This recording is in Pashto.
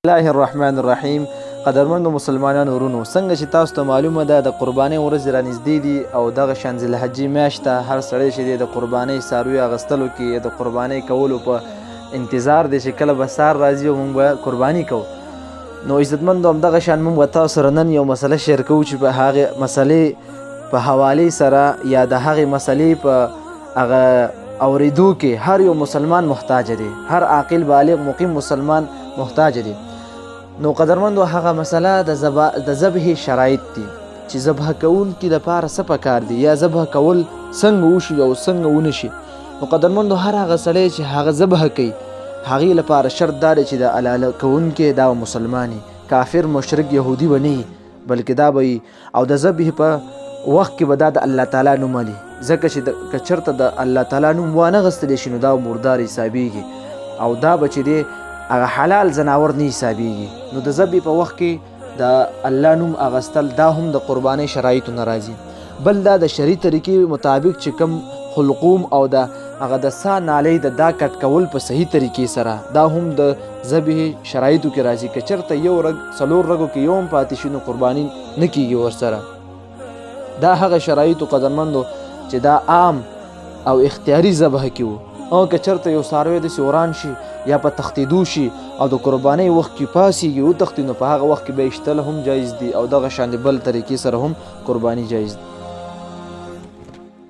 الله الرحمن الرحیم. قدرمنو مسلمانانو ورونو، څنګه چې تاسو ته معلومه ده د قربانۍ ورځې رانږدې دي او دغه شان ذوالحجې میاشت ته هر سړی چې دی د قربانۍ څاروي اخیستلو کې د قربانۍ کولو په انتظار دی چې کله به سهار راځي او موږ به قرباني کوو. نو عزتمندو همدغه شان موږ به تاسو سره نن یو مسله شیر کوو چې په هغې مسلې په حوالې سره یا د هغې مسلې په هغه اورېدو کې هر یو مسلمان محتاج دی، هر عاقل بالغ مقیم مسلمان محتاج دی. نو قدرمندو هغه مسله د ذبح شرایط دي چې ذبح کوونکي دپاره څه پکار دي یا ذبح کول څنګه وشي او څنګه ونشي. نو قدرمندو هر هغه سړی چې هغه ذبح کوي هغې لپاره شرط دا دی چې د حلاله کوونکی دا مسلمان کافر مشرک یهودي به نه بلکې دا به او د ذبح په وخت کې به دا د الله تعالی نوم علي، ځکه چې که چېرته د الله تعالی نوم وانغستلی شي نو دا مردار حسابیږي او دا به چې دی هغه حلال زناور نه حسابیږي. نو د ذبح په وخت کې د الله نوم اغستل دا هم د قربانۍ شرایطو نه راځي. بل دا د شرعي طریقې مطابق چې کوم حلقوم او د هغه د سا نالۍ د دا کټ کول په صحیح طریقې سره دا هم د ذبح شرایطو کې راځي. که چېرته یو رګ څلور رګو کې یو هم پاتې شي نو قرباني نه کیږي ورسره. دا هغه شرایطو قدرمندو چې دا عام او اختیاري ذبح کې وو، او که چېرته یو څاروی داسې وران شي یا په تښتېدو شي او د قربانۍ وخت کې پاسېږي وتښتي نو په هغه وخت کې به یې شتل هم جایز دي او دغه شان د بل طریقې سره هم قرباني جایز دي.